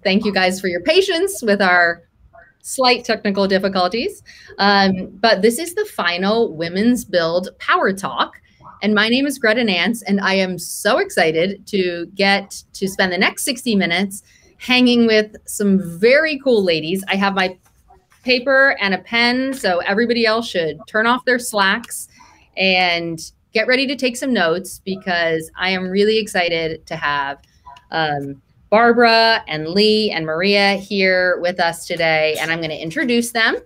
Thank you guys for your patience with our slight technical difficulties. But this is the final Women's Build Power Talk. And my name is Greta Nance, and I am so excited to get to spend the next 60 minutes hanging with some very cool ladies. I have my paper and a pen, so everybody else should turn off their Slacks and get ready to take some notes, because I am really excited to have Barbara and Leigh and Maria here with us today, and I'm going to introduce them.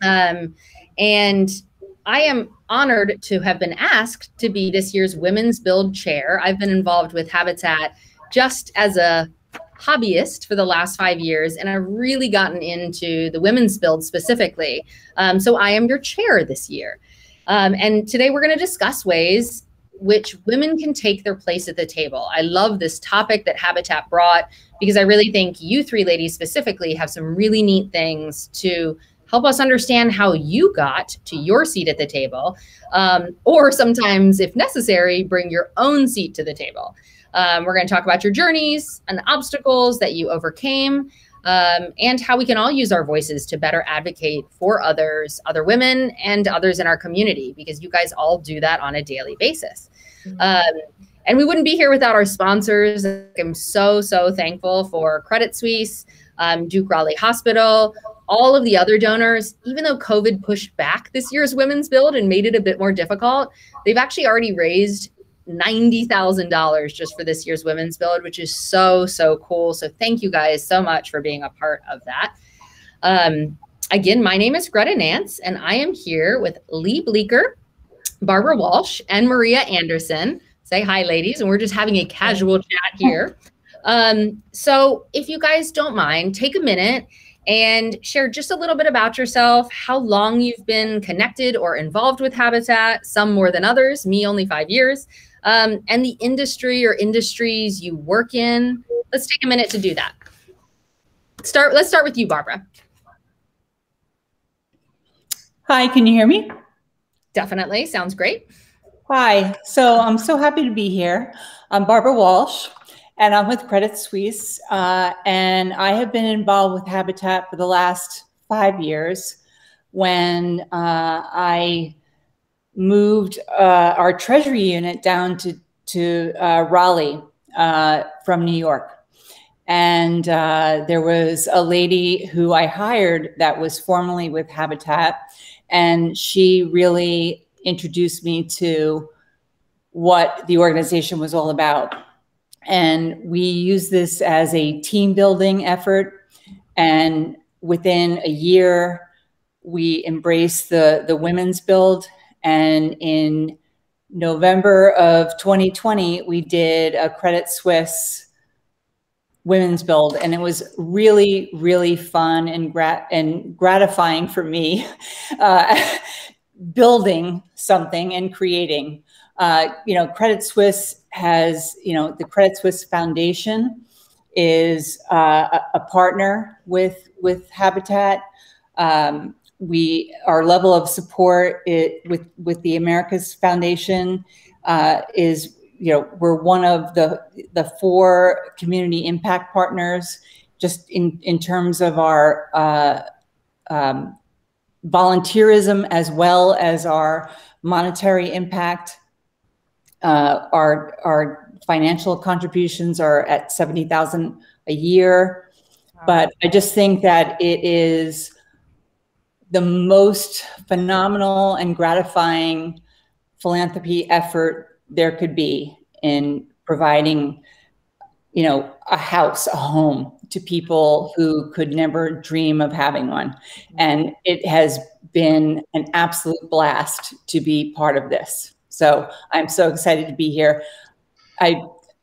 And I am honored to have been asked to be this year's Women's Build Chair. I've been involved with Habitat just as a hobbyist for the last 5 years, and I've really gotten into the Women's Build specifically. So I am your chair this year. And today we're going to discuss ways which women can take their place at the table. I love this topic that Habitat brought, because I really think you three ladies specifically have some really neat things to help us understand how you got to your seat at the table, or sometimes, if necessary, bring your own seat to the table. We're going to talk about your journeys and obstacles that you overcame, and how we can all use our voices to better advocate for others, other women, and others in our community, because you guys all do that on a daily basis. And we wouldn't be here without our sponsors. I'm so thankful for Credit Suisse, Duke Raleigh Hospital, all of the other donors. Even though COVID pushed back this year's Women's Build and made it a bit more difficult, they've actually already raised $90,000 just for this year's Women's Build, which is so cool. So thank you guys so much for being a part of that. Again, my name is Greta Nance, and I am here with Leigh Bleecker, Barbara Walsh, and Maria Anderson. Say hi, ladies. And we're just having a casual chat here. So if you guys don't mind, take a minute and share just a little bit about yourself, how long you've been connected or involved with Habitat, some more than others, me only 5 years, and the industry or industries you work in. Let's take a minute to do that. Let's start with you, Barbara. Hi, can you hear me? Definitely, sounds great. Hi, so I'm so happy to be here. I'm Barbara Walsh, and I'm with Credit Suisse, and I have been involved with Habitat for the last 5 years, when I moved our treasury unit down to Raleigh from New York. And there was a lady who I hired that was formerly with Habitat, and she really introduced me to what the organization was all about. And we use this as a team building effort. And within a year, we embraced the Women's Build. And in November of 2020, we did a Credit Suisse Women's Build. And it was really fun and gratifying for me, building something and creating. Credit Suisse has, the Credit Suisse Foundation is a partner with Habitat. Our level of support with the Americas Foundation is, we're one of the 4 community impact partners, just in terms of our volunteerism as well as our monetary impact. Our financial contributions are at $70,000 a year, but I just think that it is the most phenomenal and gratifying philanthropy effort there could be in providing, a house, a home to people who could never dream of having one. And it has been an absolute blast to be part of this. So I'm so excited to be here.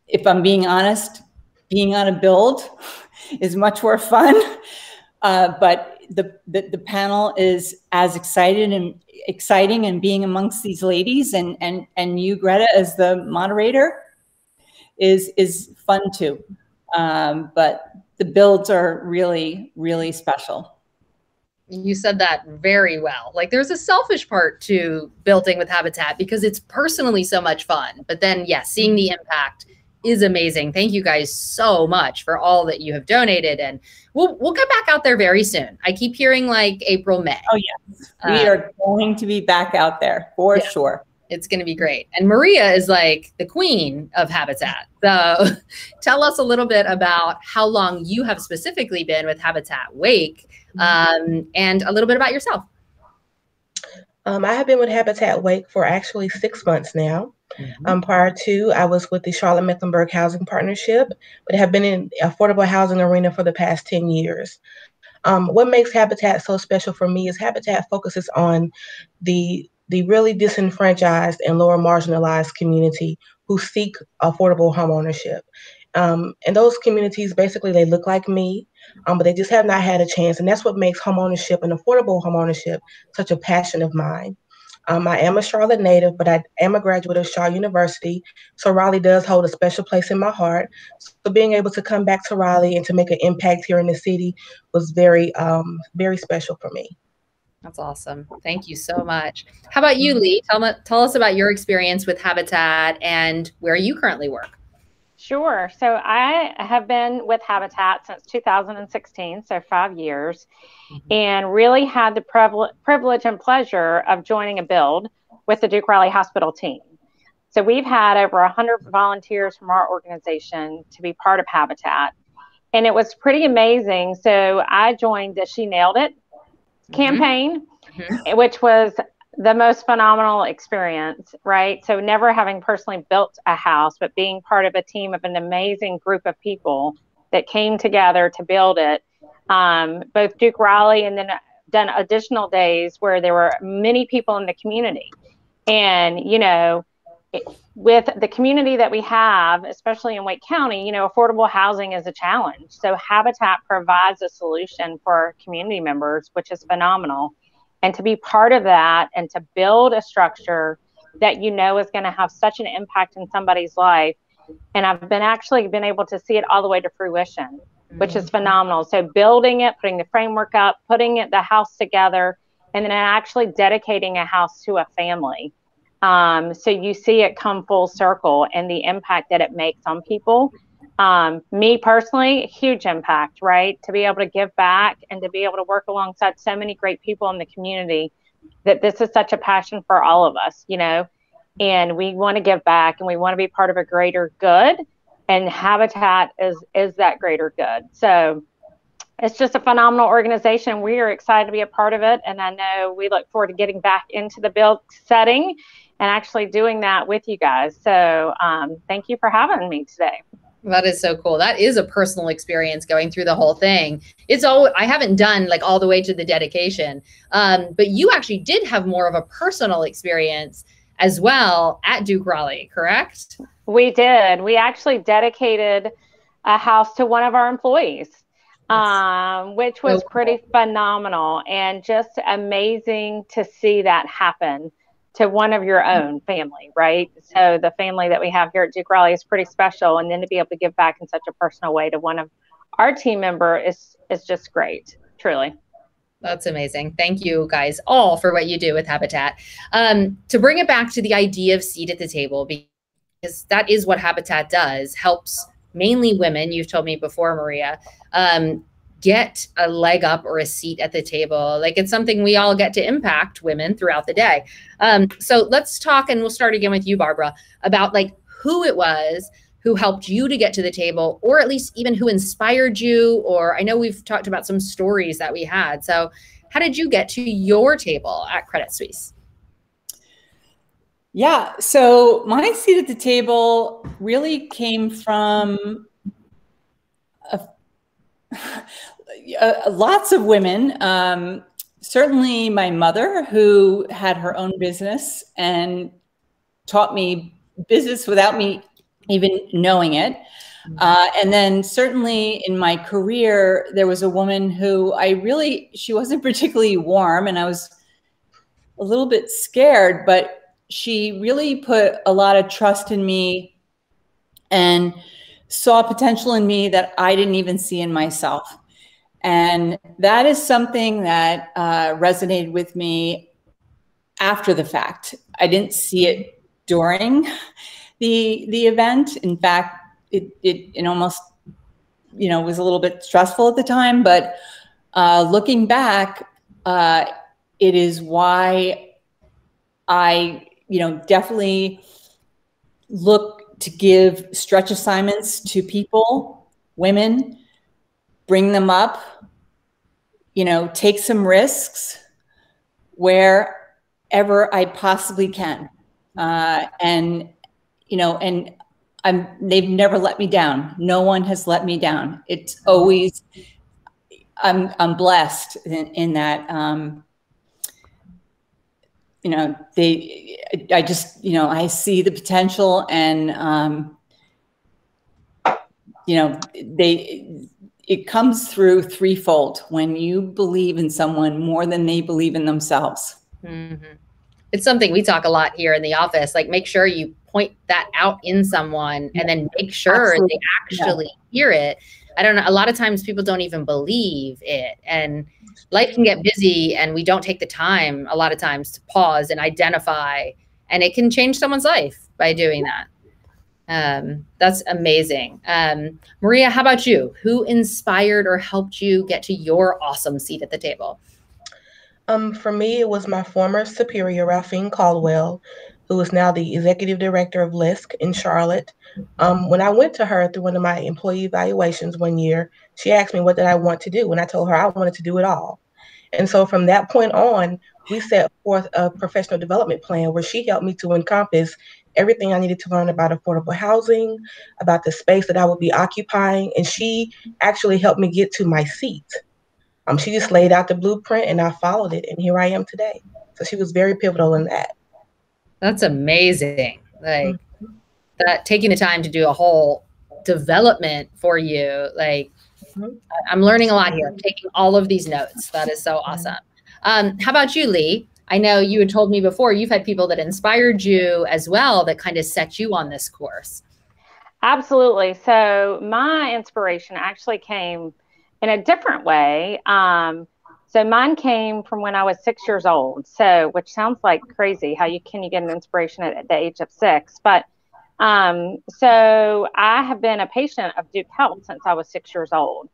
If I'm being honest, being on a build is much more fun, but the panel is as exciting, and being amongst these ladies and you, Greta, as the moderator is fun too. But the builds are really special. You said that very well. Like, there's a selfish part to building with Habitat because it's personally so much fun. But then, yes, seeing the impact is amazing. Thank you guys so much for all that you have donated. And we'll get back out there very soon. I keep hearing like April, May. Oh, yes. We are going to be back out there for sure. It's going to be great. And Maria is like the queen of Habitat. So tell us a little bit about how long you have specifically been with Habitat Wake, and a little bit about yourself. I have been with Habitat Wake for actually 6 months now. Prior to, I was with the Charlotte-Mecklenburg Housing Partnership, but have been in the affordable housing arena for the past 10 years. What makes Habitat so special for me is Habitat focuses on the really disenfranchised and lower marginalized community who seek affordable homeownership. And those communities, basically, they look like me, but they just have not had a chance. And that's what makes homeownership and affordable homeownership such a passion of mine. I am a Charlotte native, but I am a graduate of Shaw University. So Raleigh does hold a special place in my heart. So being able to come back to Raleigh and to make an impact here in the city was very, very special for me. That's awesome. Thank you so much. How about you, Leigh? Tell us about your experience with Habitat and where you currently work. Sure. So I have been with Habitat since 2016, so 5 years, and really had the privilege and pleasure of joining a build with the Duke Raleigh Hospital team. So we've had over 100 volunteers from our organization to be part of Habitat, and it was pretty amazing. So I joined the She Nailed It campaign, which was the most phenomenal experience, right? So never having personally built a house, but being part of a team of an amazing group of people that came together to build it. Both Duke Raleigh and then done additional days where there were many people in the community. And, you know, with the community that we have, especially in Wake County, you know, affordable housing is a challenge. So Habitat provides a solution for our community members, which is phenomenal. And to be part of that and to build a structure that you know is going to have such an impact in somebody's life. And I've been able to see it all the way to fruition, which is phenomenal. So building it, putting the framework up, putting the house together, and then actually dedicating a house to a family. So you see it come full circle and the impact that it makes on people. Me personally, huge impact, right? To be able to give back and to be able to work alongside so many great people in the community, that this is such a passion for all of us, you know, and we want to give back and we want to be part of a greater good, and Habitat is that greater good. So it's just a phenomenal organization. We are excited to be a part of it. And I know we look forward to getting back into the build setting and actually doing that with you guys. So thank you for having me today. That is so cool. That is a personal experience going through the whole thing. I haven't done like all the way to the dedication, but you actually did have more of a personal experience as well at Duke Raleigh, correct? We did. We actually dedicated a house to one of our employees, which was pretty phenomenal and just amazing to see that happen to one of your own family, right? So the family that we have here at Duke Raleigh is pretty special. And then to be able to give back in such a personal way to one of our team member is just great, truly. That's amazing. Thank you guys all for what you do with Habitat. To bring it back to the idea of seat at the table, because that is what Habitat does, helps mainly women, you've told me before, Maria, get a leg up or a seat at the table. Like, it's something we all get to impact women throughout the day. So let's talk, and we'll start again with you, Barbara, about like who it was who helped you to get to the table, or at least even who inspired you. Or I know we've talked about some stories that we had. So how did you get to your table at Credit Suisse? Yeah, so my seat at the table really came from lots of women. Certainly my mother, who had her own business and taught me business without me even knowing it. And then certainly in my career, there was a woman who she wasn't particularly warm, and I was a little bit scared, but she really put a lot of trust in me and saw potential in me that I didn't even see in myself. And that is something that resonated with me after the fact. I didn't see it during the event. In fact, it almost, you know, was a little bit stressful at the time, but looking back, it is why I, you know, definitely look to give stretch assignments to people, women, bring them up, you know, take some risks wherever I possibly can. And, you know, and they've never let me down. No one has let me down. It's always, I'm blessed in that, you know, I just, you know, I see the potential, and, you know, it comes through threefold when you believe in someone more than they believe in themselves. Mm-hmm. It's something we talk a lot here in the office, like make sure you point that out in someone and then make sure Absolutely. They actually hear it. I don't know. A lot of times people don't even believe it, and life can get busy and we don't take the time a lot of times to pause and identify, and it can change someone's life by doing that. That's amazing. Maria, how about you? Who inspired or helped you get to your awesome seat at the table? For me, it was my former superior, Ralphine Caldwell, who is now the executive director of LISC in Charlotte. When I went to her through one of my employee evaluations one year, she asked me what did I want to do, and I told her I wanted to do it all. And so from that point on, we set forth a professional development plan where she helped me to encompass everything I needed to learn about affordable housing, about the space that I would be occupying, and she actually helped me get to my seat. She just laid out the blueprint and I followed it, and here I am today. So she was very pivotal in that. That's amazing. Like that, taking the time to do a whole development for you. Like I'm learning a lot here. I'm taking all of these notes. That is so awesome. How about you, Leigh? I know you had told me before you've had people that inspired you as well that kind of set you on this course. Absolutely. So my inspiration actually came in a different way. So mine came from when I was 6 years old. So, which sounds like crazy. How can you get an inspiration at the age of 6? But so I have been a patient of Duke Health since I was 6 years old.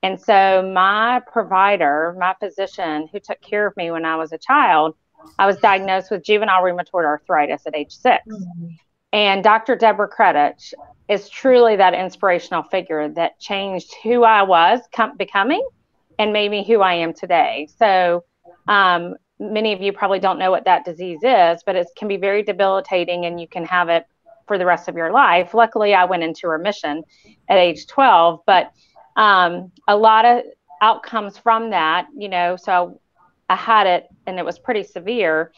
And so my provider, my physician who took care of me when I was a child, I was diagnosed with juvenile rheumatoid arthritis at age 6. And Dr. Deborah Credit is truly that inspirational figure that changed who I was becoming and made me who I am today. So many of you probably don't know what that disease is, but it can be very debilitating and you can have it for the rest of your life. Luckily, I went into remission at age 12, but a lot of outcomes from that, you know, so I had it and it was pretty severe.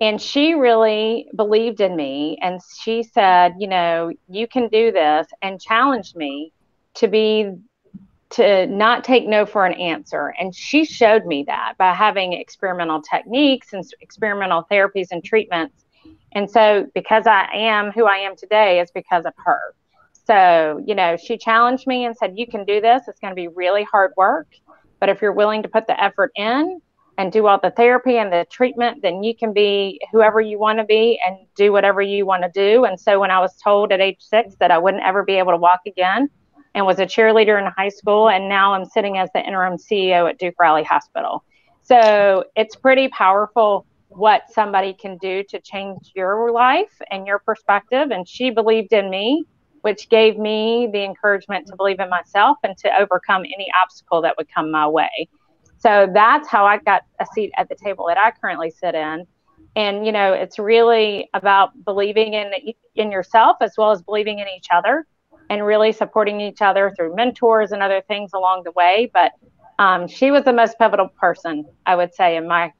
And she really believed in me. And she said, you know, you can do this, and challenged me to not take no for an answer. And she showed me that by having experimental techniques and experimental therapies and treatments. And so because I am who I am today is because of her. So, you know, she challenged me and said, you can do this. It's going to be really hard work. But if you're willing to put the effort in and do all the therapy and the treatment, then you can be whoever you want to be and do whatever you want to do. And so when I was told at age 6 that I wouldn't ever be able to walk again, and was a cheerleader in high school, and now I'm sitting as the interim CEO at Duke Raleigh Hospital. So it's pretty powerful what somebody can do to change your life and your perspective. And she believed in me, which gave me the encouragement to believe in myself and to overcome any obstacle that would come my way. So that's how I got a seat at the table that I currently sit in. And, you know, it's really about believing in yourself as well as believing in each other, and really supporting each other through mentors and other things along the way. But she was the most pivotal person, I would say, in my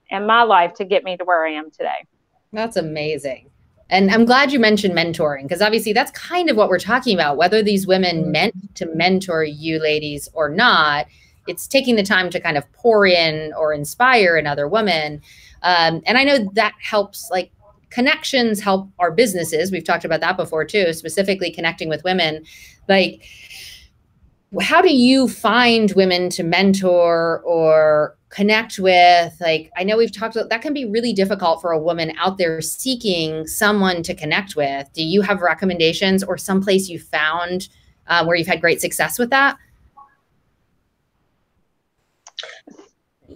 life to get me to where I am today. That's amazing. And I'm glad you mentioned mentoring, because obviously that's kind of what we're talking about, whether these women meant to mentor you ladies or not. It's taking the time to kind of pour in or inspire another woman. And I know that helps, like, connections help our businesses. We've talked about that before too, specifically connecting with women. Like, how do you find women to mentor or connect with? Like, I know we've talked about that can be really difficult for a woman out there seeking someone to connect with. Do you have recommendations or someplace you found where you've had great success with that?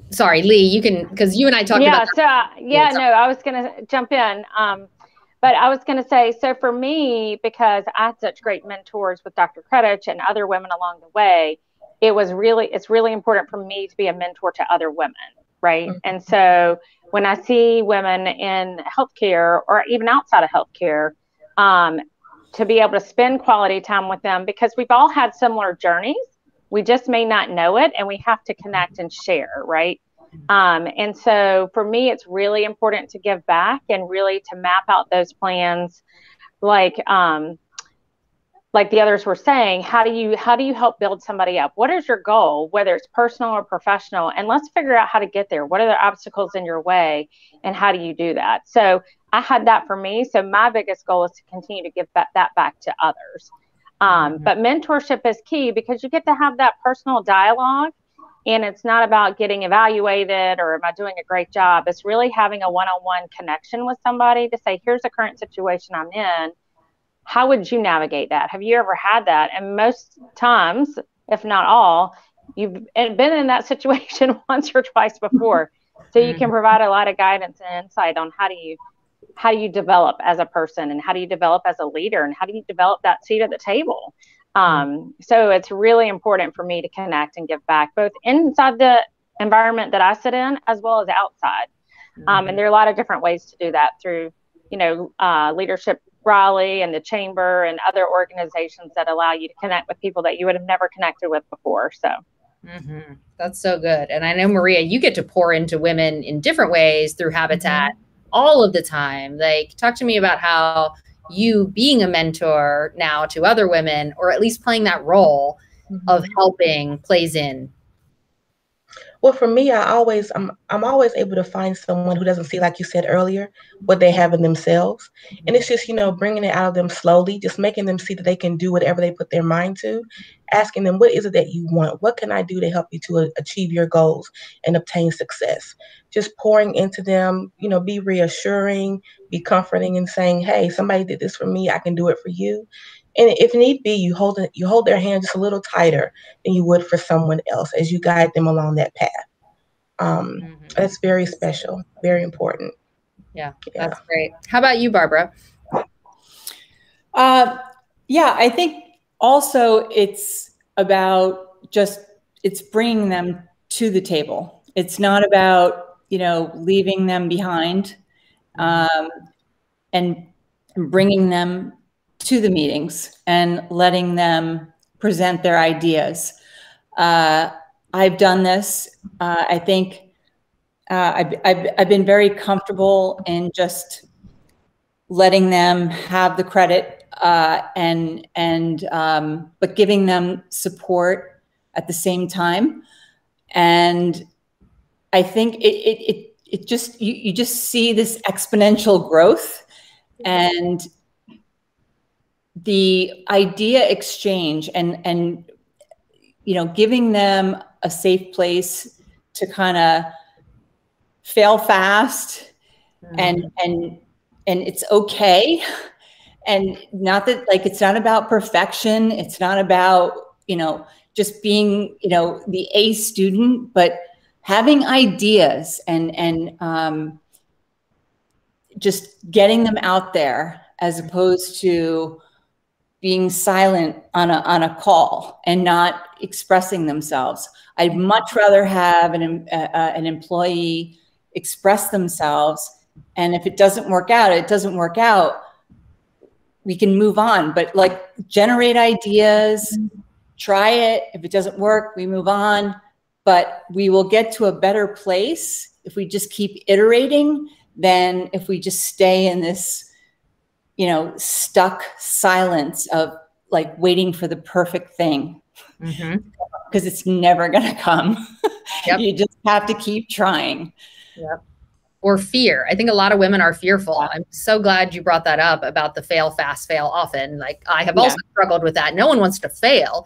Sorry, Leigh, you can, because you and I talked about that. No, I was going to jump in. But I was going to say, so for me, because I had such great mentors with Dr. Credit and other women along the way, it's really important for me to be a mentor to other women, right? Mm-hmm. And so when I see women in healthcare or even outside of healthcare, to be able to spend quality time with them, because we've all had similar journeys. We just may not know it, and we have to connect and share, right? And so for me, it's really important to give back and really to map out those plans, like the others were saying. How do you help build somebody up? What is your goal, whether it's personal or professional? And let's figure out how to get there. What are the obstacles in your way, and how do you do that? So I had that for me. So my biggest goal is to continue to give that back to others. But mentorship is key, because you get to have that personal dialogue, and it's not about getting evaluated or am I doing a great job. It's really having a one-on-one connection with somebody to say, here's the current situation I'm in. How would you navigate that? Have you ever had that? And most times, if not all, you've been in that situation once or twice before. So you can provide a lot of guidance and insight on how do you develop as a person, and how do you develop as a leader, and how do you develop that seat at the table? So it's really important for me to connect and give back, both inside the environment that I sit in as well as outside. And there are a lot of different ways to do that through, Leadership Raleigh and the Chamber and other organizations that allow you to connect with people that you would have never connected with before. So. That's so good. And I know, Maria, you get to pour into women in different ways through Habitat all of the time. Like, talk to me about how you being a mentor now to other women, or at least playing that role of helping, plays in. Well, for me, I'm always able to find someone who doesn't see, like you said earlier, what they have in themselves. And it's just, bringing it out of them slowly, just making them see that they can do whatever they put their mind to, asking them, what is it that you want? What can I do to help you to achieve your goals and obtain success? Just pouring into them, be reassuring, be comforting, and saying, hey, somebody did this for me, I can do it for you. And if need be, you hold their hand just a little tighter than you would for someone else as you guide them along that path. That's very special, very important. Yeah, that's great. How about you, Barbara? I think also it's about it's bringing them to the table. It's not about, leaving them behind, and bringing them to the meetings and letting them present their ideas. I've done this. I think I've been very comfortable in just letting them have the credit, but giving them support at the same time. And I think it just you just see this exponential growth, and the idea exchange and giving them a safe place to kind of fail fast, and it's okay. And not that, like, it's not about perfection. It's not about, just being, the A student, but having ideas and just getting them out there, as opposed to being silent on a call and not expressing themselves. I'd much rather have an employee express themselves, and if it doesn't work out, it doesn't work out. We can move on, but like, generate ideas, try it. If it doesn't work, we move on. But we will get to a better place if we just keep iterating than if we just stay in this, stuck silence of like waiting for the perfect thing, because it's never going to come. You just have to keep trying. Or fear. I think a lot of women are fearful. I'm so glad you brought that up about the fail fast, fail often. Like, I have also struggled with that. No one wants to fail.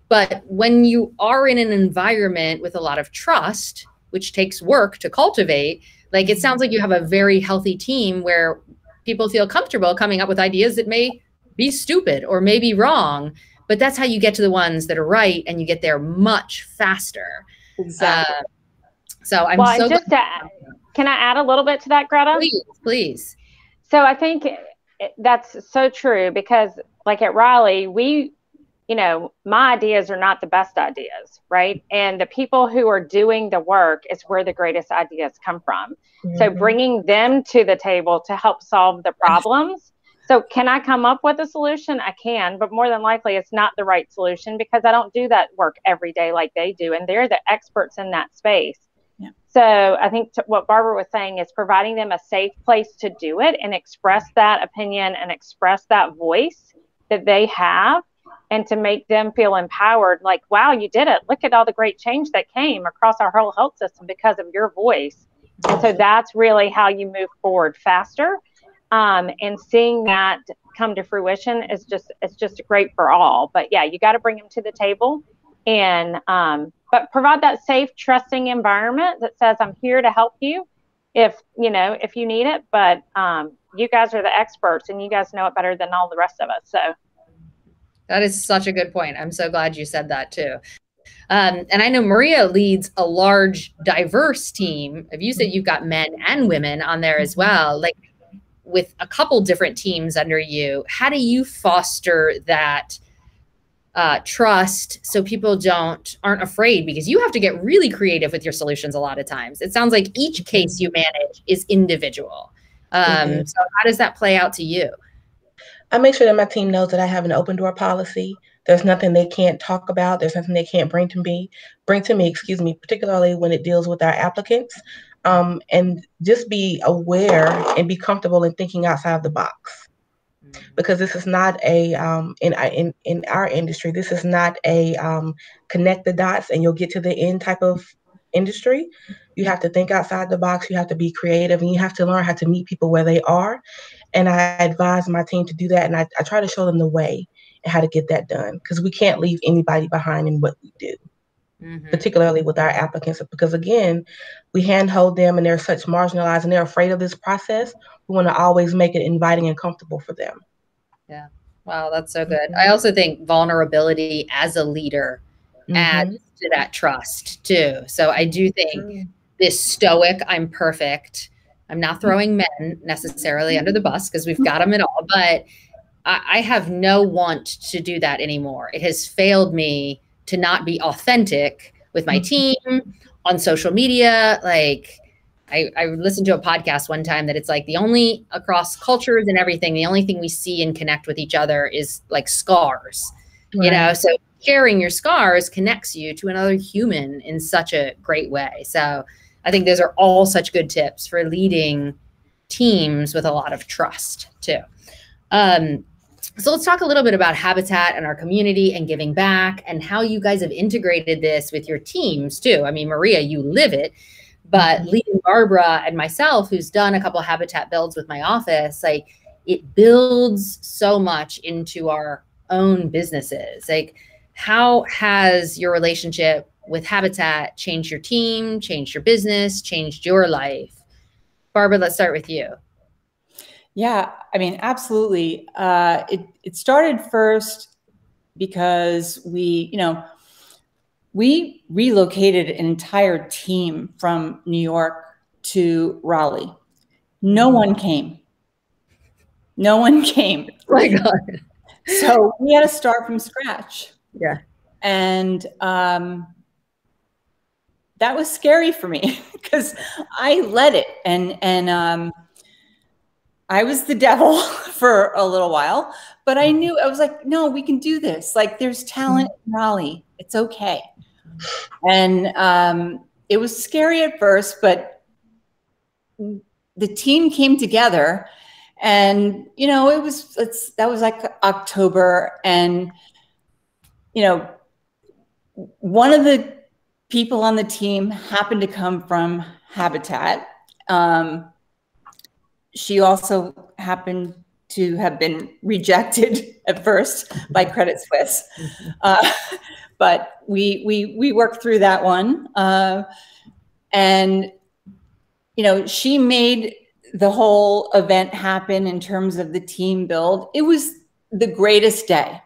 But when you are in an environment with a lot of trust, which takes work to cultivate, like, it sounds like you have a very healthy team where people feel comfortable coming up with ideas that may be stupid or may be wrong, but that's how you get to the ones that are right, and you get there much faster. Exactly. So I'm well, so and just to, can I add a little bit to that, Greta? Please. So I think that's so true, because like at Raleigh, we, you know, my ideas are not the best ideas, right? And the people who are doing the work is where the greatest ideas come from. Mm-hmm. So bringing them to the table to help solve the problems. So can I come up with a solution? I can, but more than likely it's not the right solution, because I don't do that work every day like they do. And they're the experts in that space. Yeah. So I think what Barbara was saying is providing them a safe place to do it and express that opinion and express that voice that they have, and to make them feel empowered, like, wow, you did it. Look at all the great change that came across our whole health system because of your voice. And so that's really how you move forward faster. And seeing that come to fruition is just great for all. But yeah, you got to bring them to the table, and but provide that safe, trusting environment that says, I'm here to help you if you need it. But you guys are the experts, and you guys know it better than all the rest of us. So that is such a good point. I'm so glad you said that too. And I know Maria leads a large, diverse team. You said you've got men and women on there as well, like with a couple different teams under you. How do you foster that trust so people aren't afraid? Because you have to get really creative with your solutions a lot of times. It sounds like each case you manage is individual. So how does that play out to you? I make sure that my team knows that I have an open door policy. There's nothing they can't talk about. There's nothing they can't bring to me, particularly when it deals with our applicants. And just be aware and be comfortable in thinking outside of the box. Because this is not a, in our industry, this is not a connect the dots and you'll get to the end type of industry. You have to think outside the box. You have to be creative, and you have to learn how to meet people where they are. And I advise my team to do that. And I try to show them the way and how to get that done, because we can't leave anybody behind in what we do, particularly with our applicants, because again, we handhold them and they're such marginalized and they're afraid of this process. We want to always make it inviting and comfortable for them. Yeah. Wow. That's so good. I also think vulnerability as a leader adds to that trust too. So I do think this stoic, I'm perfect, I'm not throwing men necessarily under the bus, because we've got them at all, but I have no want to do that anymore. It has failed me to not be authentic with my team on social media. Like I listened to a podcast one time that it's like the only, across cultures and everything, the only thing we see and connect with each other is like scars, you know? So sharing your scars connects you to another human in such a great way. So I think those are all such good tips for leading teams with a lot of trust too. So let's talk a little bit about Habitat and our community and giving back, and how you guys have integrated this with your teams too. I mean, Maria, you live it, but leading Barbara and myself, who's done a couple of Habitat builds with my office, like it builds so much into our own businesses. Like, how has your relationship with Habitat changed your team, changed your business, changed your life? Barbara, let's start with you. Yeah, I mean, absolutely. It started first because we relocated an entire team from New York to Raleigh. No one came. No one came. Oh my God. So we had to start from scratch. Yeah. And that was scary for me, because I led it, and I was the devil for a little while, but I knew, I was like, no, we can do this. Like, there's talent in Raleigh. It's okay. And it was scary at first, but the team came together, and, that was like October. And, one of the people on the team happened to come from Habitat. She also happened to have been rejected at first by Credit Suisse. But we worked through that one. And, she made the whole event happen in terms of the team build. It was the greatest day.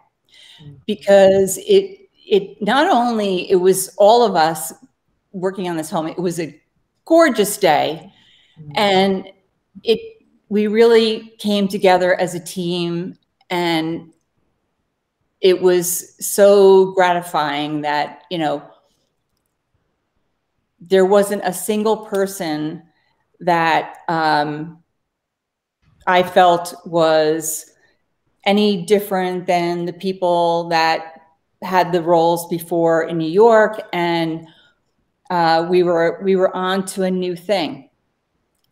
because it not only, it was all of us working on this home, it was a gorgeous day. And we really came together as a team, and it was so gratifying that, you know, there wasn't a single person that I felt was any different than the people that had the roles before in New York. And we were on to a new thing.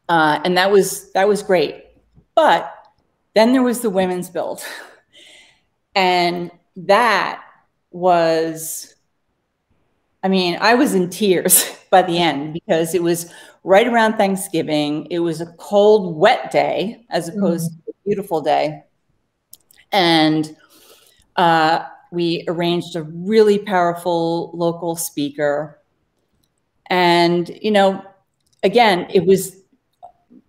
And that was great. But then there was the women's build. And that was, I mean, I was in tears by the end, because it was right around Thanksgiving. It was a cold, wet day as opposed to a beautiful day. And we arranged a really powerful local speaker. And, you know, again, it was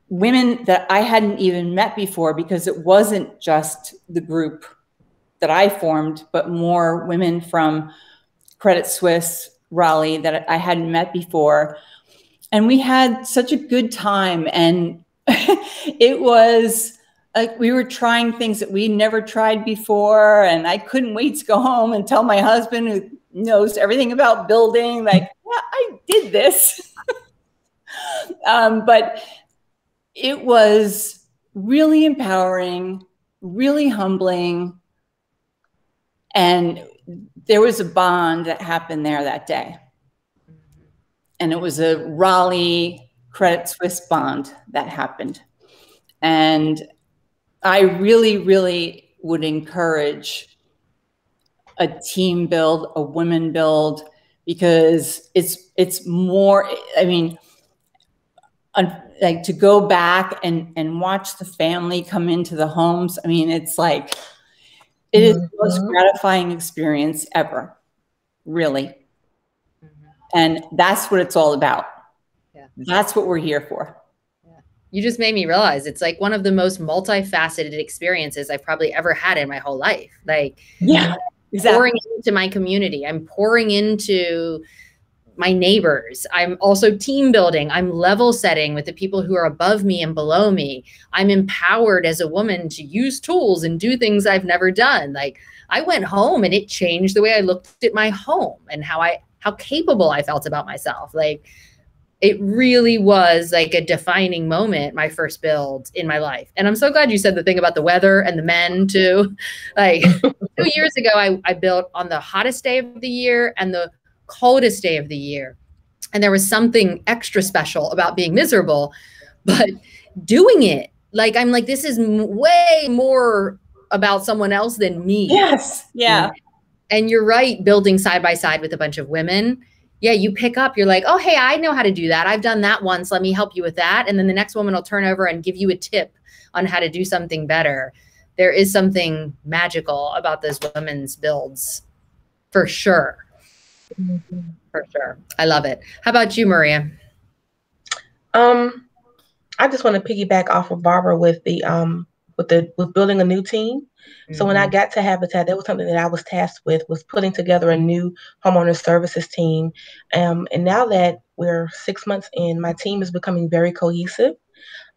women that I hadn't even met before, because it wasn't just the group that I formed, but more women from Credit Suisse, Raleigh, that I hadn't met before. And we had such a good time. And it was like we were trying things that we never tried before. And I couldn't wait to go home and tell my husband, who knows everything about building, like, yeah, I did this. But it was really empowering, really humbling. And there was a bond that happened there that day. And it was a Raleigh Credit Suisse bond that happened. And I really, really would encourage a team build, a women build, because it's more, I mean, like to go back and watch the family come into the homes. I mean, it's like, it is the most gratifying experience ever, really. And that's what it's all about. Yeah. That's what we're here for. Yeah. You just made me realize it's like one of the most multifaceted experiences I've probably ever had in my whole life. Like, yeah, exactly. Pouring into my community. I'm pouring into my neighbors. I'm also team building. I'm level setting with the people who are above me and below me. I'm empowered as a woman to use tools and do things I've never done. Like, I went home and it changed the way I looked at my home and how capable I felt about myself. Like, it really was like a defining moment, my first build in my life. And I'm so glad you said the thing about the weather and the men too. Like 2 years ago, I built on the hottest day of the year and the coldest day of the year. And there was something extra special about being miserable, but doing it, like, I'm like, this is way more about someone else than me. Yes. Yeah. And you're right, building side by side with a bunch of women. Yeah, you pick up, you're like, oh, hey, I know how to do that. I've done that once. Let me help you with that. And then the next woman will turn over and give you a tip on how to do something better. There is something magical about those women's builds, for sure. For sure. I love it. How about you, Maria? I just want to piggyback off of Barbara with with building a new team. So when I got to Habitat, that was something that I was tasked with, was putting together a new homeowner services team. And now that we're 6 months in, my team is becoming very cohesive.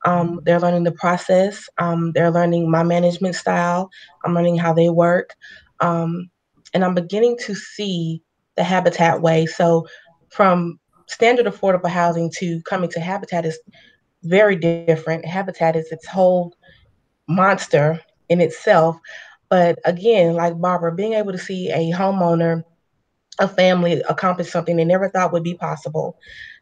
They're learning the process. They're learning my management style. I'm learning how they work. And I'm beginning to see the Habitat way. So from standard affordable housing to coming to Habitat is very different. Habitat is its whole monster in itself. But again, like Barbara, being able to see a homeowner, a family accomplish something they never thought would be possible,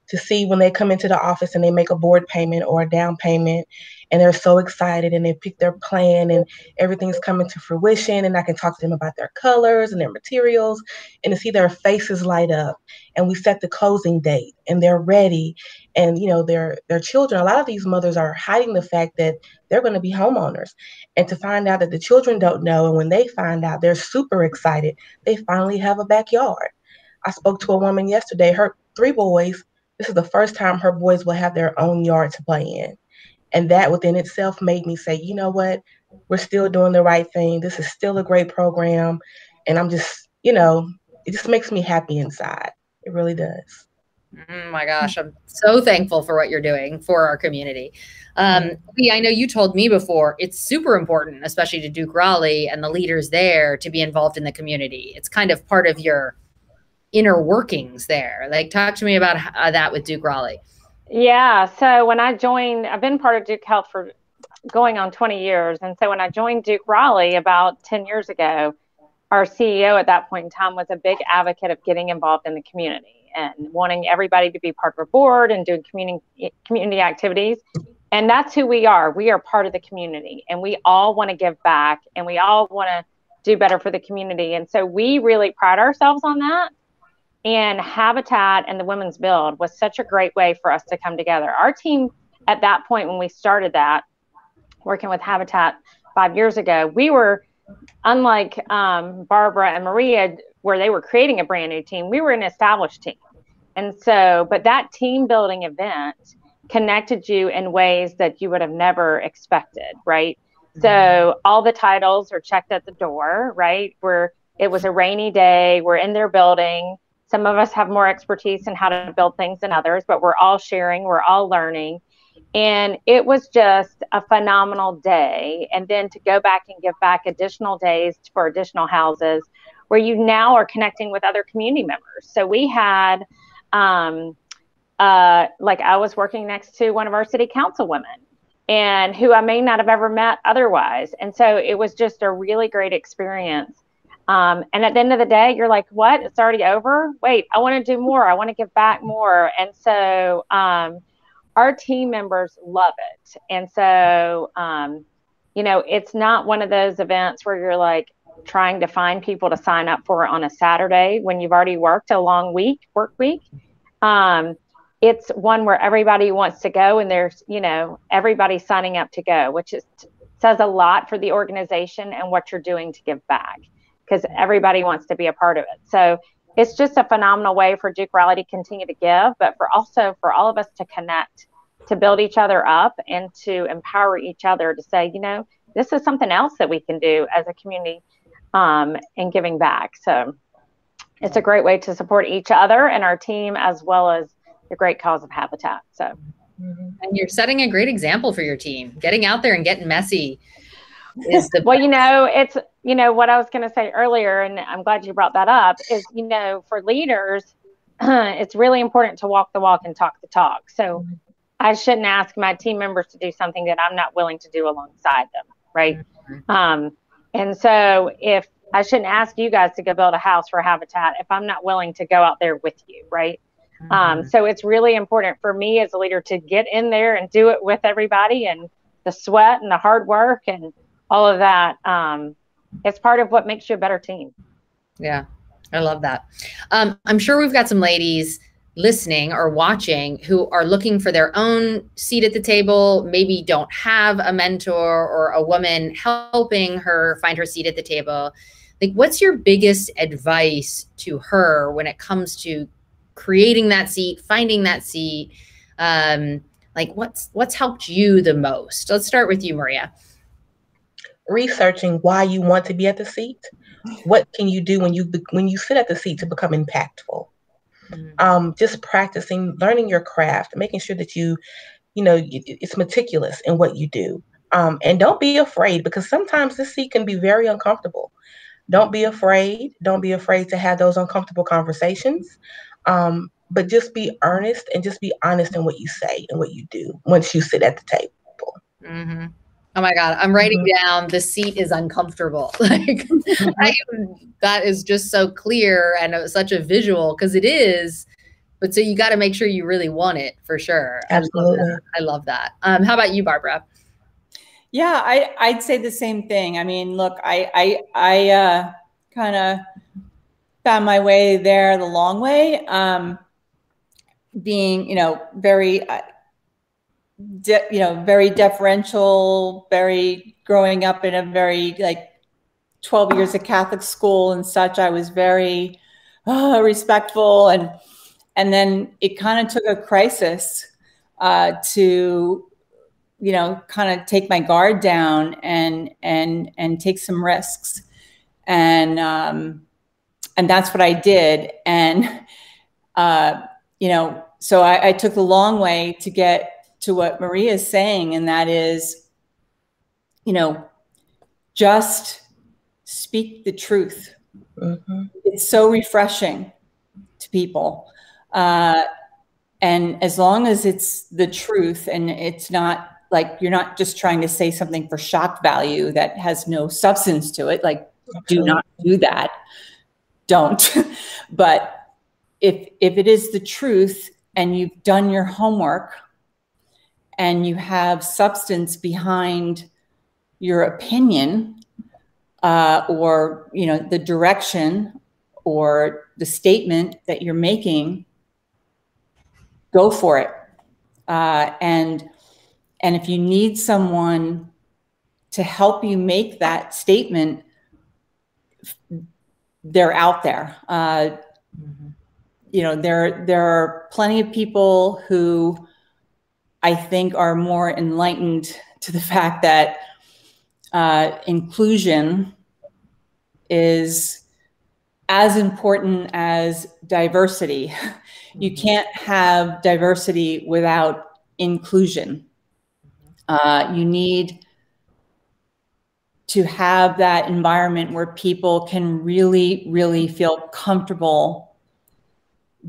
to see when they come into the office and they make a board payment or a down payment and they're so excited and they pick their plan and everything's coming to fruition, and I can talk to them about their colors and their materials, and to see their faces light up, and we set the closing date and they're ready. And you know, their children, a lot of these mothers are hiding the fact that they're going to be homeowners, and to find out that the children don't know, and when they find out, they're super excited. They finally have a backyard. I spoke to a woman yesterday, her 3 boys, this is the first time her boys will have their own yard to play in. And that within itself made me say, you know what, we're still doing the right thing. This is still a great program. And I'm just, you know, it just makes me happy inside. It really does. Oh my gosh, I'm so thankful for what you're doing for our community. Leigh, I know you told me before, it's super important, especially to Duke Raleigh and the leaders there, to be involved in the community. It's kind of part of your inner workings there. Like, talk to me about that with Duke Raleigh. Yeah, so when I joined, I've been part of Duke Health for going on 20 years. And so when I joined Duke Raleigh about 10 years ago, our CEO at that point in time was a big advocate of getting involved in the community and wanting everybody to be part of a board and doing community activities. And that's who we are. We are part of the community, and we all want to give back, and we all want to do better for the community. And so we really pride ourselves on that. And Habitat and the Women's Build was such a great way for us to come together. Our team at that point, when we started that, working with Habitat 5 years ago, we were, unlike Barbara and Maria, where they were creating a brand new team, we were an established team. And so, but that team building event connected you in ways that you would have never expected, right? So all the titles are checked at the door, right? It was a rainy day, we're in their building. Some of us have more expertise in how to build things than others, but we're all sharing, we're all learning. And it was just a phenomenal day. And then to go back and give back additional days for additional houses where you now are connecting with other community members. So we had, like I was working next to one of our city council women, and who I may not have ever met otherwise. And so it was just a really great experience. And at the end of the day, you're like, what? It's already over? Wait, I want to do more. I want to give back more. And so our team members love it. And so, you know, it's not one of those events where you're like trying to find people to sign up for on a Saturday when you've already worked a long work week. It's one where everybody wants to go, and there's, you know, everybody signing up to go, which says a lot for the organization and what you're doing to give back, because everybody wants to be a part of it. So it's just a phenomenal way for Duke Raleigh to continue to give, but for all of us to connect, to build each other up, and to empower each other to say, you know, this is something else that we can do as a community in giving back. So it's a great way to support each other and our team, as well as the great cause of Habitat. So, and you're setting a great example for your team. Getting out there and getting messy is the well, you know, it's, you know, what I was going to say earlier, and I'm glad you brought that up, is, you know, for leaders, it's really important to walk the walk and talk the talk. So I shouldn't ask my team members to do something that I'm not willing to do alongside them, right? And so if I shouldn't ask you guys to go build a house for Habitat if I'm not willing to go out there with you, right? So it's really important for me as a leader to get in there and do it with everybody, and the sweat and the hard work and all of that. It's part of what makes you a better team. Yeah, I love that. I'm sure we've got some ladies listening or watching who are looking for their own seat at the table, maybe don't have a mentor or a woman helping her find her seat at the table. Like, what's your biggest advice to her when it comes to creating that seat, finding that seat? Like, what's helped you the most? Let's start with you, Maria. Researching why you want to be at the seat. What can you do when you sit at the seat to become impactful? Just practicing, learning your craft, making sure that you know, it's meticulous in what you do. And don't be afraid, because sometimes this seat can be very uncomfortable. Don't be afraid. Don't be afraid to have those uncomfortable conversations. But just be earnest and just be honest in what you say and what you do once you sit at the table. Oh my God, I'm writing down, the seat is uncomfortable. Like, that is just so clear, and it was such a visual, because it is, but so you got to make sure you really want it, for sure. Absolutely. I love that. How about you, Barbara? Yeah, I'd say the same thing. I mean, look, I kind of found my way there the long way, being, you know, very, very deferential, very growing up in a very, like, 12 years of Catholic school and such. I was very respectful, and then it kind of took a crisis to, you know, kind of take my guard down and take some risks. And that's what I did. And, you know, so I took the long way to get to what Maria is saying. And that is, you know, just speak the truth. Mm-hmm. It's so refreshing to people. And as long as it's the truth and it's not like you're not just trying to say something for shock value that has no substance to it, like do not do that. Don't. But if it is the truth and you've done your homework and you have substance behind your opinion, or, you know, the direction or the statement that you're making, go for it. And if you need someone to help you make that statement, they're out there. You know, there are plenty of people who I think are more enlightened to the fact that inclusion is as important as diversity. You can't have diversity without inclusion. You need to have that environment where people can really, really feel comfortable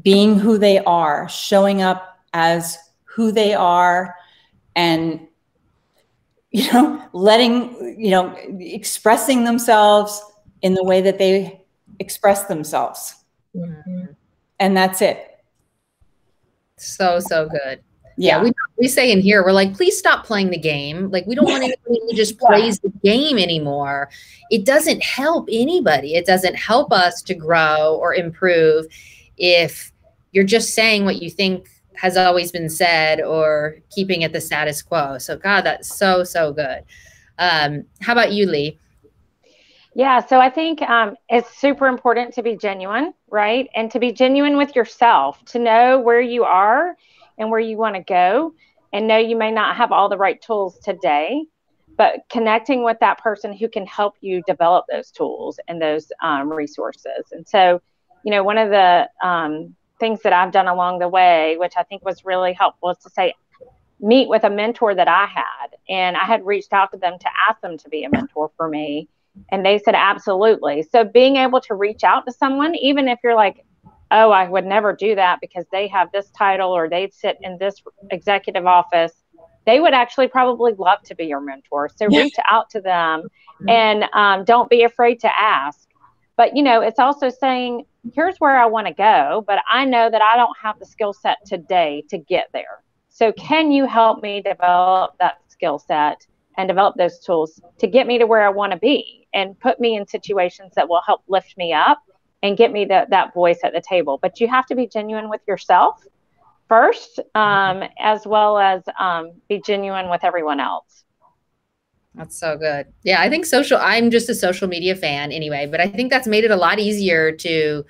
being who they are, showing up as who they are, and, you know, letting, you know, expressing themselves in the way that they express themselves. Mm-hmm. And that's it. So good. Yeah, we say in here, we're like, please stop playing the game. Like, we don't want anybody who just plays the game anymore. It doesn't help anybody. It doesn't help us to grow or improve if you're just saying what you think has always been said or keeping it the status quo. So God, that's so good. How about you, Leigh? Yeah, so I think it's super important to be genuine, right? And to be genuine with yourself, to know where you are and where you want to go, and know you may not have all the right tools today, but connecting with that person who can help you develop those tools and those resources. And so, you know, one of the things that I've done along the way, which I think was really helpful, is to say, meet with a mentor that I had. And I had reached out to them to ask them to be a mentor for me. And they said, absolutely. So being able to reach out to someone, even if you're like, oh, I would never do that because they have this title or they sit in this executive office, they would actually probably love to be your mentor. So reach out to them, and don't be afraid to ask. But, you know, it's also saying, here's where I want to go, but I know that I don't have the skill set today to get there. So can you help me develop that skill set and develop those tools to get me to where I want to be, and put me in situations that will help lift me up and get me that voice at the table. But you have to be genuine with yourself first, as well as be genuine with everyone else. That's so good. Yeah, I think I'm just a social media fan anyway, but I think that's made it a lot easier to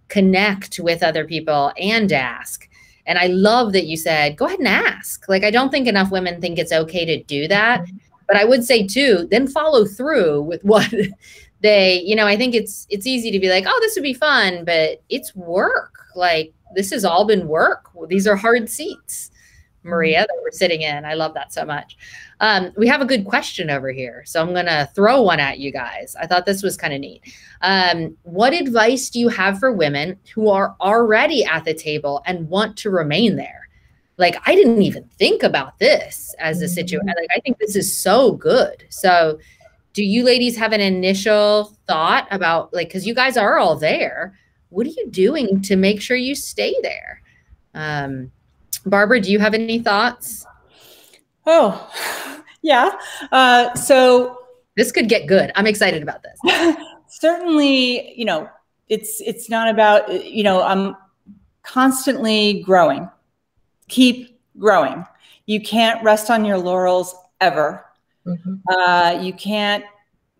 connect with other people and ask. And I love that you said, go ahead and ask. Like, I don't think enough women think it's okay to do that. But I would say too, then follow through with what they, you know, I think it's easy to be like, oh, this would be fun, but it's work. Like, this has all been work. These are hard seats, Maria, that we're sitting in. I love that so much. We have a good question over here, so I'm going to throw one at you guys. I thought this was kind of neat. What advice do you have for women who are already at the table and want to remain there? Like, I didn't even think about this as a situation. Like, I think this is so good. So do you ladies have an initial thought about, like, because you guys are all there, what are you doing to make sure you stay there? Barbara, do you have any thoughts? Oh, yeah. So this could get good. I'm excited about this. Certainly, you know, it's not about, you know, I'm constantly growing. Keep growing. You can't rest on your laurels ever. Mm-hmm. You can't,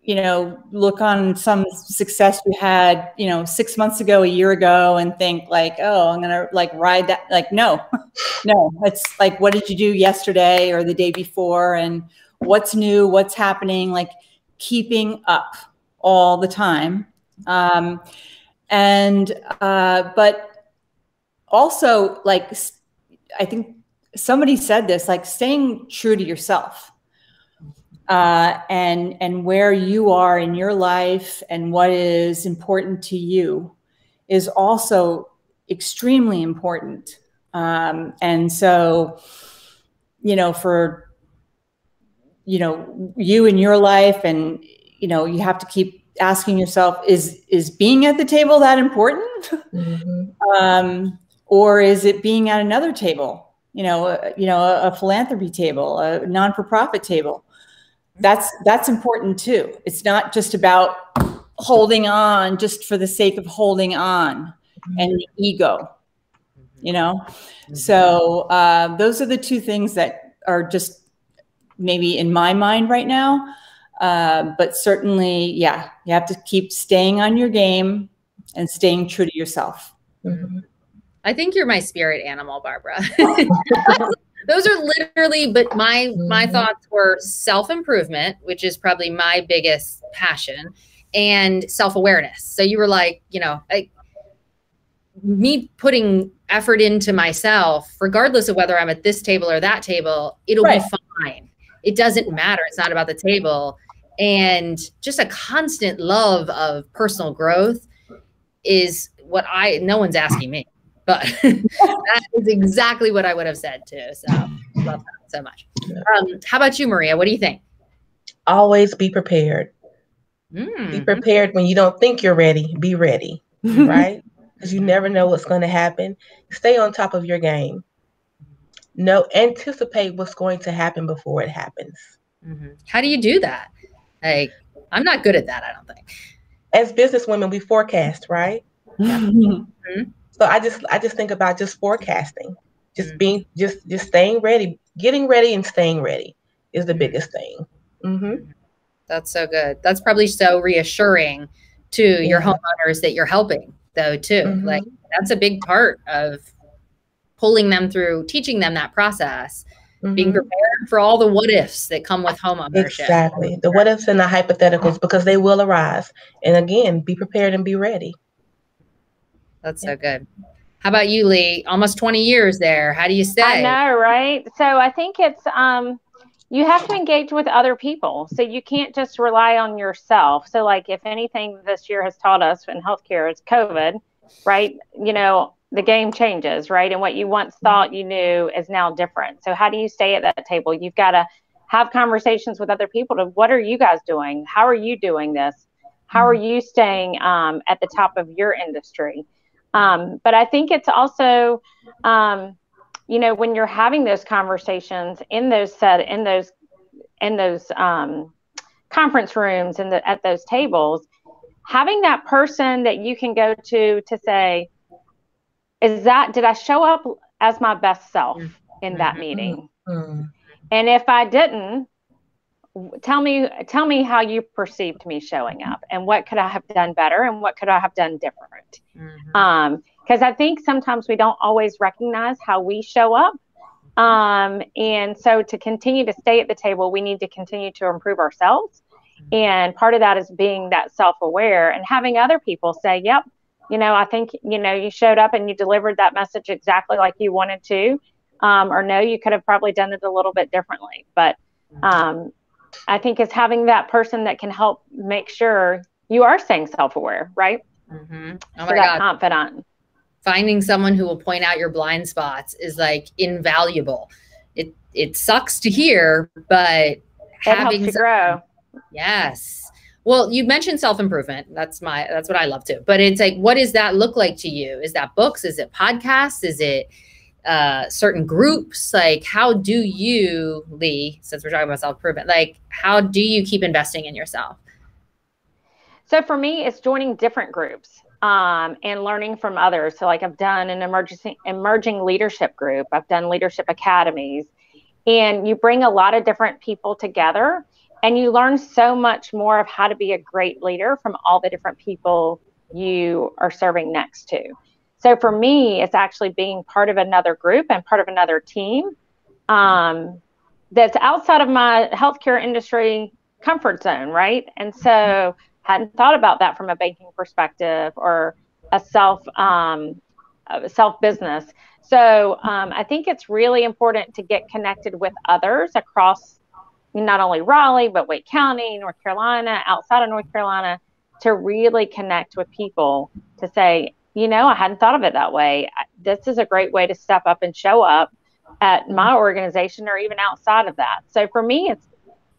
you know, look on some success you had, you know, 6 months ago, a year ago, and think like, oh, I'm going to like ride that. Like, no, it's like, what did you do yesterday or the day before? And what's new, what's happening? Like, keeping up all the time. But also, like, I think somebody said this, like staying true to yourself, and where you are in your life and what is important to you is also extremely important. And so, for, you in your life, and, you have to keep asking yourself, is being at the table that important? Mm-hmm. Or is it being at another table, a philanthropy table, a non-for-profit table? That's important too. It's not just about holding on just for the sake of holding on and the ego, So those are the two things that are just maybe in my mind right now. But certainly, yeah, you have to keep staying on your game and staying true to yourself. Mm-hmm. I think you're my spirit animal, Barbara. Those are literally, but my thoughts were self-improvement, which is probably my biggest passion, and self-awareness. So you were like, me putting effort into myself, regardless of whether I'm at this table or that table, it'll be fine. It doesn't matter. It's not about the table. And just a constant love of personal growth is what no one's asking me. But that is exactly what I would have said too. So love that so much. How about you, Maria? What do you think? Always be prepared. Be prepared when you don't think you're ready. Be ready, right? Because you never know what's going to happen. Stay on top of your game. Anticipate what's going to happen before it happens. How do you do that? Like, I'm not good at that, I don't think. As businesswomen, we forecast, right? So I just think about just forecasting, just being, just staying ready, getting ready and staying ready is the biggest thing. That's so good. That's probably so reassuring to your homeowners that you're helping, though, too. Like, that's a big part of pulling them through, teaching them that process, being prepared for all the what ifs that come with home ownership. Exactly. The what ifs and the hypotheticals, because they will arise. And again, be prepared and be ready. That's so good. How about you, Leigh? Almost 20 years there. How do you stay? I know, right? So I think it's, you have to engage with other people. So you can't just rely on yourself. So like, if anything this year has taught us in healthcare, it's COVID, right? The game changes, right? And what you once thought you knew is now different. So how do you stay at that table? You've got to have conversations with other people to, what are you guys doing? How are you doing this? How are you staying at the top of your industry? But I think it's also, when you're having those conversations in those conference rooms and at those tables, having that person that you can go to say, did I show up as my best self in that meeting? And if I didn't, tell me how you perceived me showing up, and what could I have done better, and what could I have done different? Because I think sometimes we don't always recognize how we show up. And so to continue to stay at the table, we need to continue to improve ourselves. And part of that is being that self-aware and having other people say, yep, I think, you showed up and you delivered that message exactly like you wanted to, or no, you could have probably done it a little bit differently. But I think it's having that person that can help make sure you are staying self-aware, right? Oh my God. Confident. Finding someone who will point out your blind spots is like invaluable. It sucks to hear, but having helps you grow. Yes. Well, you mentioned self-improvement. That's what I love too. But it's like, what does that look like to you? Is that books? Is it podcasts? Is it certain groups? Like, how do you, Leigh, since we're talking about self-improvement, like, how do you keep investing in yourself? So for me, it's joining different groups and learning from others. So like, I've done an emerging leadership group. I've done leadership academies, and you bring a lot of different people together, and you learn so much more of how to be a great leader from all the different people you are serving next to. So for me, it's actually being part of another group and part of another team that's outside of my healthcare industry comfort zone, right? And so hadn't thought about that from a banking perspective or a self business. So I think it's really important to get connected with others across not only Raleigh, but Wake County, North Carolina, outside of North Carolina, to really connect with people to say, I hadn't thought of it that way. This is a great way to step up and show up at my organization or even outside of that. So for me, it's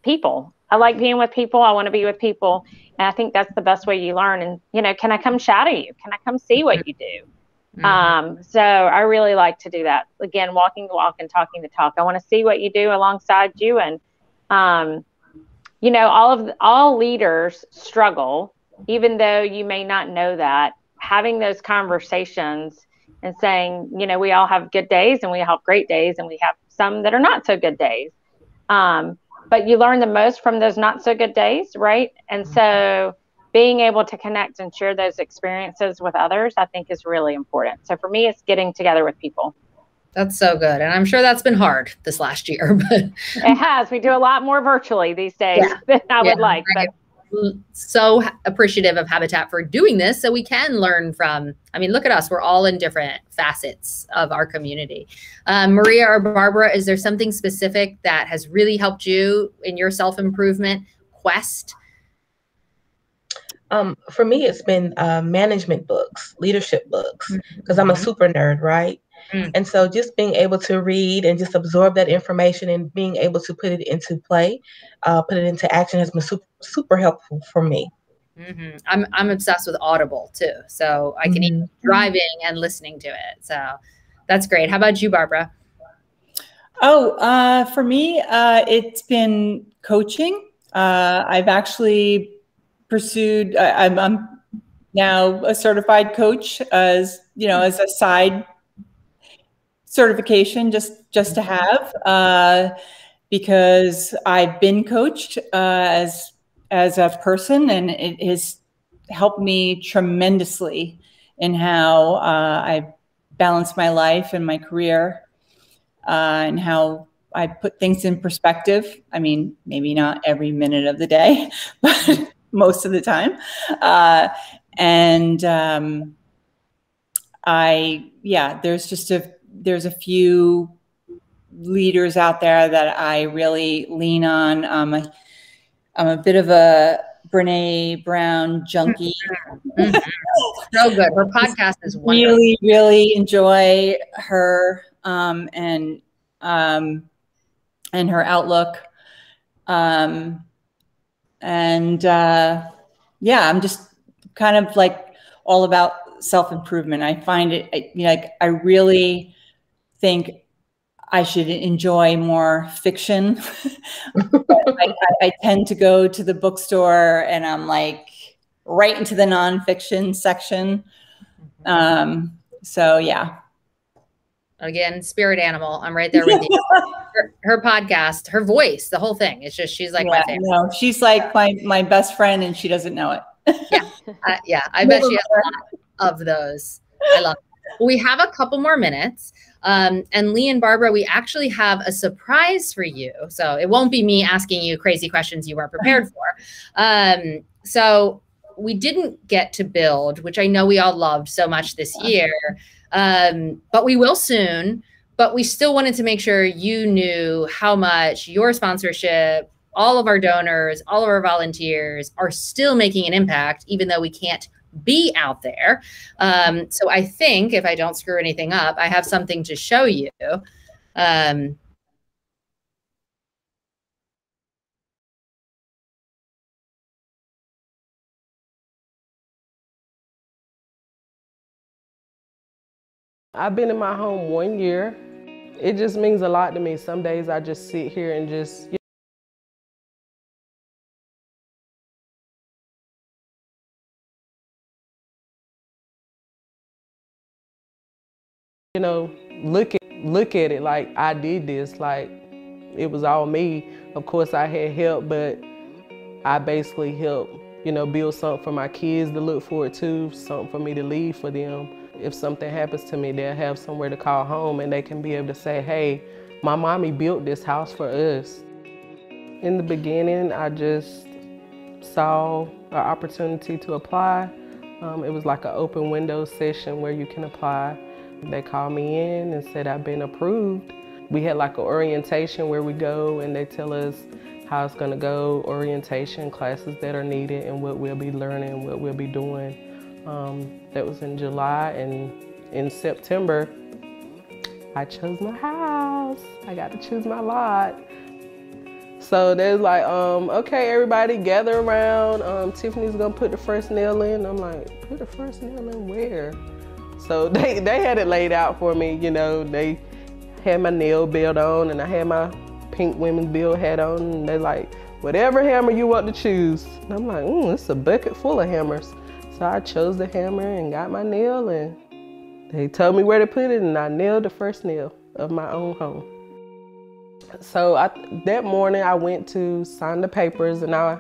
people. I like being with people. I want to be with people. And I think that's the best way you learn. And, can I come shadow you? Can I come see what you do? So I really like to do that. Again, walking the walk and talking the talk. I want to see what you do alongside you. And, all leaders struggle, even though you may not know that. Having those conversations and saying, we all have good days and we have great days and we have some that are not so good days. But you learn the most from those not so good days, right? And so being able to connect and share those experiences with others, I think is really important. So for me, it's getting together with people. That's so good. And I'm sure that's been hard this last year, but it has. We do a lot more virtually these days than I would like. But so appreciative of Habitat for doing this so we can learn from, look at us. We're all in different facets of our community. Maria or Barbara, is there something specific that has really helped you in your self-improvement quest? For me, it's been management books, leadership books, because I'm a super nerd, right? And so just being able to read and just absorb that information and being able to put it into play, put it into action has been super, super helpful for me. I'm obsessed with Audible too. So I can eat driving and listening to it. So that's great. How about you, Barbara? For me, it's been coaching. I've actually pursued, I'm now a certified coach as a side certification just to have, because I've been coached as a person, and it has helped me tremendously in how I balance my life and my career, and how I put things in perspective. Maybe not every minute of the day, but most of the time. There's a few leaders out there that I really lean on. I'm a bit of a Brene Brown junkie. So good. Her podcast is wonderful. Really, really enjoy her and her outlook. I'm just kind of like all about self-improvement. I find it I really think I should enjoy more fiction. I tend to go to the bookstore and I'm like right into the nonfiction section. So yeah. Again, spirit animal. I'm right there with you. Her podcast, her voice, the whole thing. It's just, she's like my favorite. No, she's like my best friend and she doesn't know it. I bet she has a lot of those. I love it. We have a couple more minutes. And Leigh and Barbara, we actually have a surprise for you. So it won't be me asking you crazy questions you weren't prepared for. So we didn't get to build, which I know we all loved so much this year, but we will soon. But we still wanted to make sure you knew how much your sponsorship, all of our donors, all of our volunteers are still making an impact, even though we can't be out there. So I think if I don't screw anything up, I have something to show you. I've been in my home 1 year. It just means a lot to me. Some days I just sit here and just, look at it like I did this, like it was all me. Of course I had help, but I basically helped, build something for my kids to look forward to, something for me to leave for them. If something happens to me, they'll have somewhere to call home and they can be able to say, hey, my mommy built this house for us. In the beginning, I saw an opportunity to apply. It was like an open window session where you can apply. They called me in and said I've been approved. We had like an orientation where we go and they tell us how it's gonna go, orientation, classes that are needed, and what we'll be learning, what we'll be doing. That was in July, and in September, I chose my house. I got to choose my lot. So there's like, okay, everybody gather around. Tiffany's gonna put the first nail in. I'm like, put the first nail in where? So they had it laid out for me, you know. They had my nail belt on and I had my pink women's bill hat on, and they're like, whatever hammer you want to choose. And I'm like, it's a bucket full of hammers. So I chose the hammer and got my nail, and they told me where to put it, and I nailed the first nail of my own home. So that morning I went to sign the papers, and I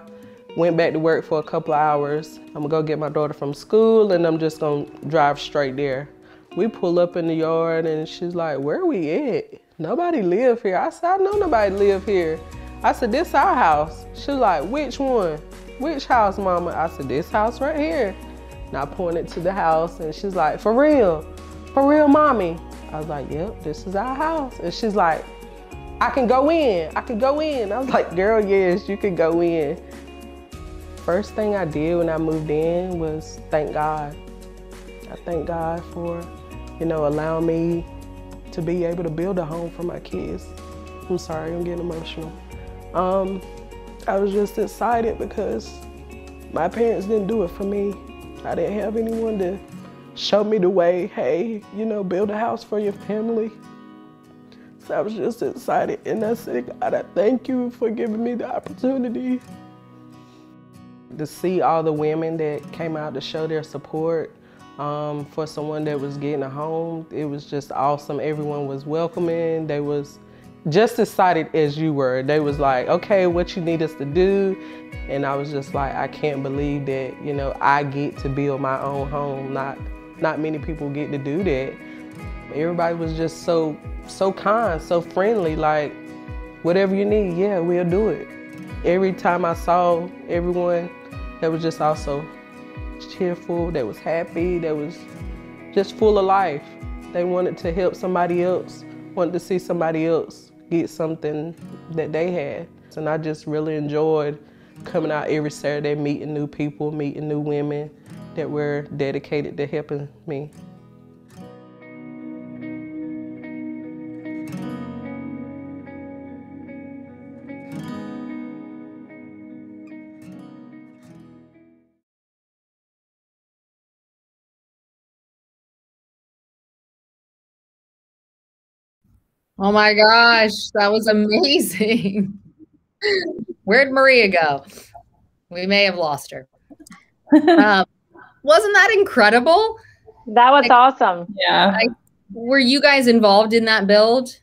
went back to work for a couple of hours. I'm gonna go get my daughter from school, and I'm just gonna drive straight there. We pull up in the yard, and she's like, where we at? Nobody live here. I said, I know nobody live here. I said, this our house. She's like, which one? Which house, mama? I said, this house right here. And I pointed to the house, and she's like, for real, mommy? I was like, yep, this is our house. And she's like, I can go in, I can go in. I was like, girl, yes, you can go in. First thing I did when I moved in was thank God. I thank God for, you know, allowing me to be able to build a home for my kids. I'm sorry, I'm getting emotional. I was just excited because my parents didn't do it for me. I didn't have anyone to show me the way, hey, you know, build a house for your family. So I was just excited, and I said, God, I thank you for giving me the opportunity. To see all the women that came out to show their support for someone that was getting a home, it was just awesome. Everyone was welcoming. They was just excited as you were. They was like, okay, what you need us to do? And I was just like, I can't believe that, you know, I get to build my own home. Not many people get to do that. Everybody was just so kind, so friendly, like, whatever you need, yeah, we'll do it. Every time I saw everyone that was just also cheerful, that was happy, that was just full of life. They wanted to help somebody else, wanted to see somebody else get something that they had. And I just really enjoyed coming out every Saturday, meeting new people, meeting new women that were dedicated to helping me. Oh my gosh, that was amazing. Where'd Maria go? We may have lost her. Wasn't that incredible? That was awesome. Yeah. Were you guys involved in that build?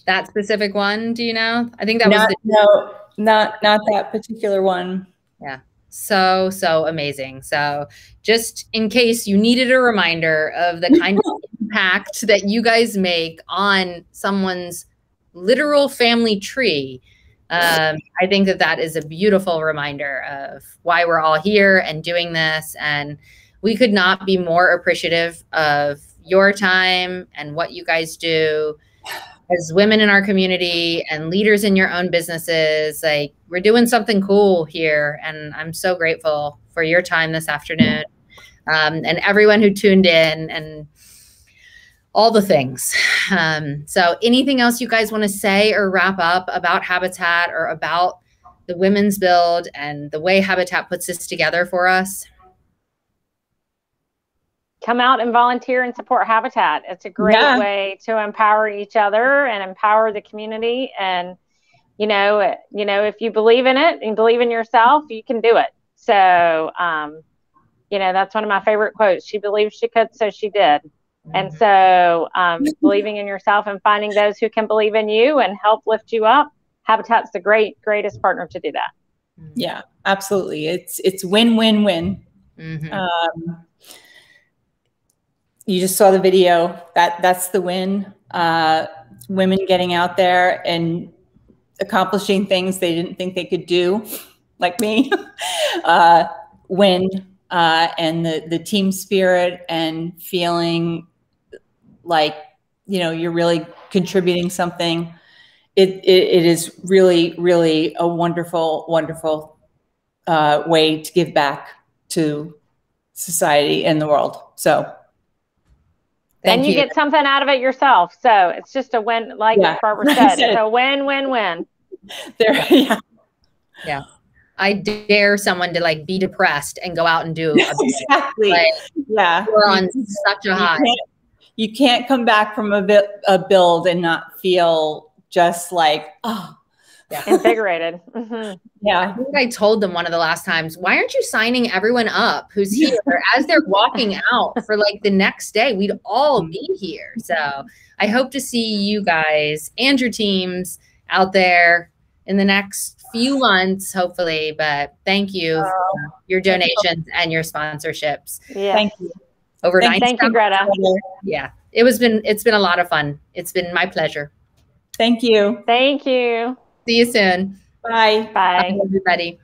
That specific one, do you know? I think that was not that particular one. Yeah. So amazing. So just in case you needed a reminder of the kind of impact that you guys make on someone's literal family tree, I think that is a beautiful reminder of why we're all here and doing this. And we could not be more appreciative of your time and what you guys do as women in our community and leaders in your own businesses. Like, we're doing something cool here, and I'm so grateful for your time this afternoon, and everyone who tuned in and all the things. So anything else you guys want to say or wrap up about Habitat or about the Women's Build and the way Habitat puts this together for us? Come out and volunteer and support Habitat. It's a great way to empower each other and empower the community. And, you know, if you believe in it and believe in yourself, you can do it. So, you know, that's one of my favorite quotes. She believed she could, so she did. And so believing in yourself and finding those who can believe in you and help lift you up, Habitat's the greatest partner to do that. Yeah, absolutely. It's win-win-win. You just saw the video. That's the win. Women getting out there and accomplishing things they didn't think they could do. like me, win, and the team spirit and feeling like, you know, you're really contributing something. It is really, really a wonderful, wonderful way to give back to society and the world. So and you get something out of it yourself. So it's just a win, like Barbara said, it's a win-win-win. There, yeah. I dare someone to like be depressed and go out and do exactly. Like, yeah, we're on such a high. You can't come back from a build and not feel just like, oh, invigorated. Mm-hmm. Yeah. I think I told them one of the last times, why aren't you signing everyone up who's here as they're walking out for like the next day? We'd all be here. So I hope to see you guys and your teams out there in the next few months, hopefully. But thank you for your donations and your sponsorships. Yeah. Thank you. Over 9 Thank you, Greta. Yeah. It's been a lot of fun. It's been my pleasure. Thank you. Thank you. See you soon. Bye. Bye. Bye, everybody.